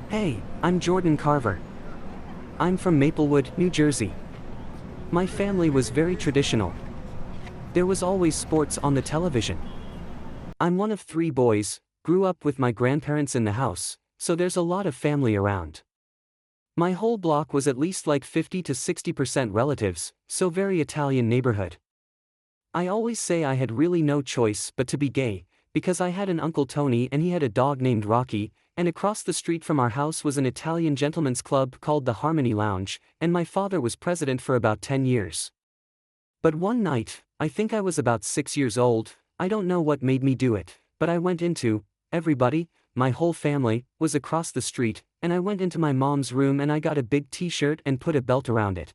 Hey, I'm Jordan Carver. I'm from Maplewood, New Jersey. My family was very traditional. There was always sports on the television. I'm one of three boys, grew up with my grandparents in the house, so there's a lot of family around. My whole block was at least like 50 to 60% relatives, so very Italian neighborhood. I always say I had really no choice but to be gay, because I had an Uncle Tony and he had a dog named Rocky, and across the street from our house was an Italian gentlemen's club called the Harmony Lounge, and my father was president for about 10 years. But one night, I think I was about 6 years old, I don't know what made me do it, but I went into, everybody, my whole family, was across the street, and I went into my mom's room and I got a big t-shirt and put a belt around it.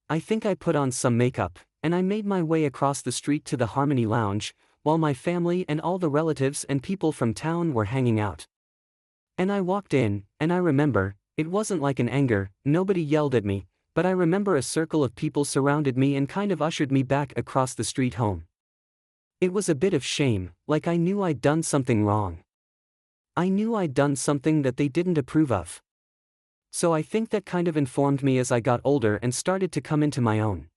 I think I put on some makeup, and I made my way across the street to the Harmony Lounge, while my family and all the relatives and people from town were hanging out. And I walked in, and I remember, it wasn't like an anger, nobody yelled at me, but I remember a circle of people surrounded me and kind of ushered me back across the street home. It was a bit of shame, like I knew I'd done something wrong. I knew I'd done something that they didn't approve of. So I think that kind of informed me as I got older and started to come into my own.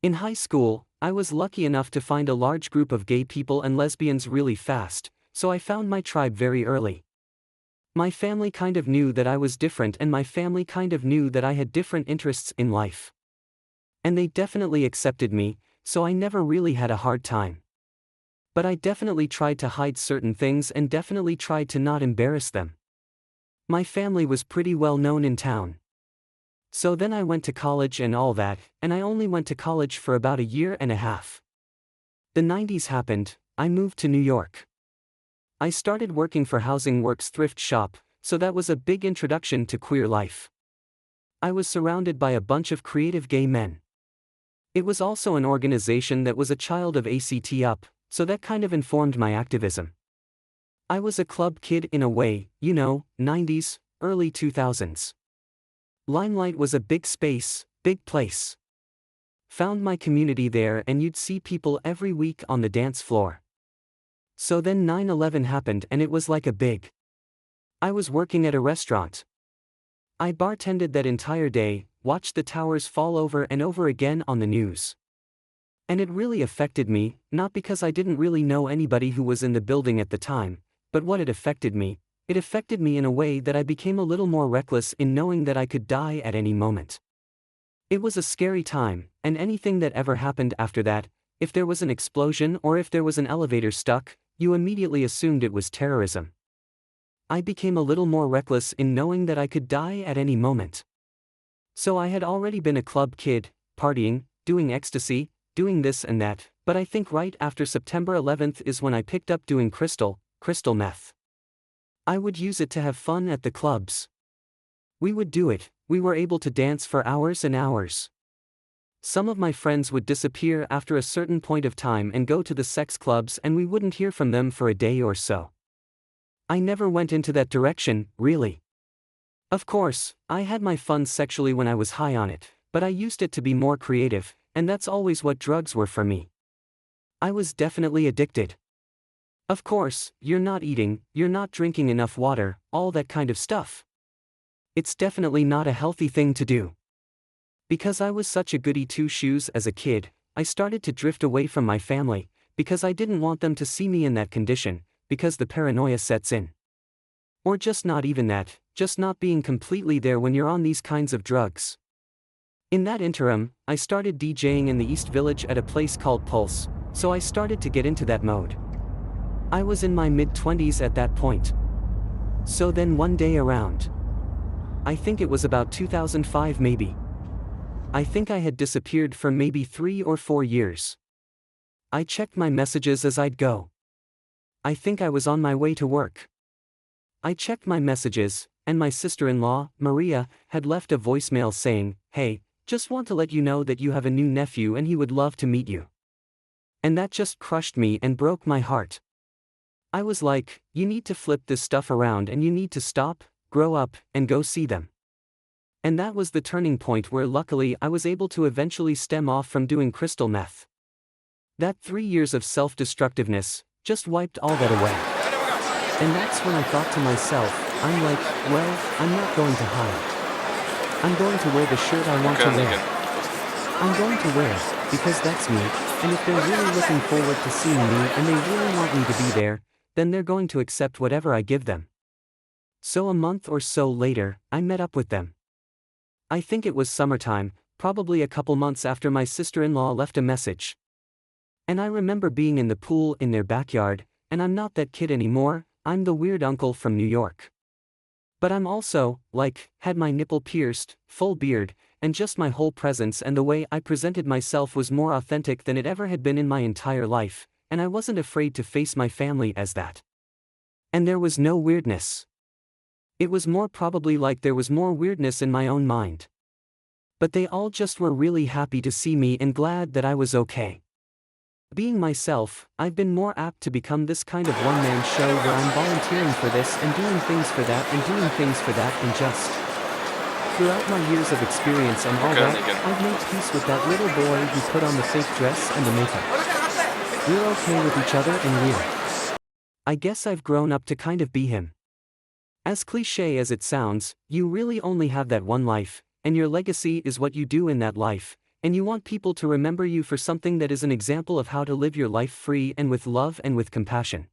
In high school, I was lucky enough to find a large group of gay people and lesbians really fast, so I found my tribe very early. My family kind of knew that I was different and my family kind of knew that I had different interests in life. And they definitely accepted me, so I never really had a hard time. But I definitely tried to hide certain things and definitely tried to not embarrass them. My family was pretty well known in town. So then I went to college and all that, and I only went to college for about a year and a half. The 90s happened, I moved to New York. I started working for Housing Works thrift shop, so that was a big introduction to queer life. I was surrounded by a bunch of creative gay men. It was also an organization that was a child of ACT UP, so that kind of informed my activism. I was a club kid in a way, 90s, early 2000s. Limelight was a big space, big place. Found my community there and you'd see people every week on the dance floor. So then 9/11 happened and it was like a big. I was working at a restaurant. I bartended that entire day, watched the towers fall over and over again on the news. And it really affected me, not because I didn't really know anybody who was in the building at the time, but what it affected me in a way that I became a little more reckless in knowing that I could die at any moment. It was a scary time, and anything that ever happened after that, if there was an explosion or if there was an elevator stuck, you immediately assumed it was terrorism. I became a little more reckless in knowing that I could die at any moment. So I had already been a club kid, partying, doing ecstasy, doing this and that, but I think right after September 11th is when I picked up doing crystal meth. I would use it to have fun at the clubs. We would do it, we were able to dance for hours and hours. Some of my friends would disappear after a certain point of time and go to the sex clubs and we wouldn't hear from them for a day or so. I never went into that direction, really. Of course, I had my fun sexually when I was high on it, but I used it to be more creative, and that's always what drugs were for me. I was definitely addicted. Of course, you're not eating, you're not drinking enough water, all that kind of stuff. It's definitely not a healthy thing to do. Because I was such a goody two-shoes as a kid, I started to drift away from my family, because I didn't want them to see me in that condition, because the paranoia sets in. Or just not even that, just not being completely there when you're on these kinds of drugs. In that interim, I started DJing in the East Village at a place called Pulse, so I started to get into that mode. I was in my mid-20s at that point. So then one day around, I think it was about 2005 maybe. I think I had disappeared for maybe 3 or 4 years. I checked my messages as I'd go. I think I was on my way to work. I checked my messages, and my sister-in-law, Maria, had left a voicemail saying, "Hey, just want to let you know that you have a new nephew and he would love to meet you." And that just crushed me and broke my heart. I was like, you need to flip this stuff around and you need to stop, grow up, and go see them. And that was the turning point where luckily I was able to eventually stem off from doing crystal meth. That 3 years of self-destructiveness just wiped all that away. And that's when I thought to myself, I'm like, well, I'm not going to hide. I'm going to wear the shirt I want to wear. I'm going to wear it, because that's me, and if they're really looking forward to seeing me and they really want me to be there, then they're going to accept whatever I give them. So a month or so later, I met up with them. I think it was summertime, probably a couple months after my sister-in-law left a message. And I remember being in the pool in their backyard, and I'm not that kid anymore, I'm the weird uncle from New York. But I'm also, like, had my nipple pierced, full beard, and just my whole presence and the way I presented myself was more authentic than it ever had been in my entire life, and I wasn't afraid to face my family as that. And there was no weirdness. It was more probably like there was more weirdness in my own mind. But they all just were really happy to see me and glad that I was okay. Being myself, I've been more apt to become this kind of one-man show where I'm volunteering for this and doing things for that and doing things for that and just. Throughout my years of experience and all that, I've made peace with that little boy who put on the fake dress and the makeup. We're okay with each other and I guess I've grown up to kind of be him. As cliché as it sounds, you really only have that one life, and your legacy is what you do in that life. And you want people to remember you for something that is an example of how to live your life free and with love and with compassion.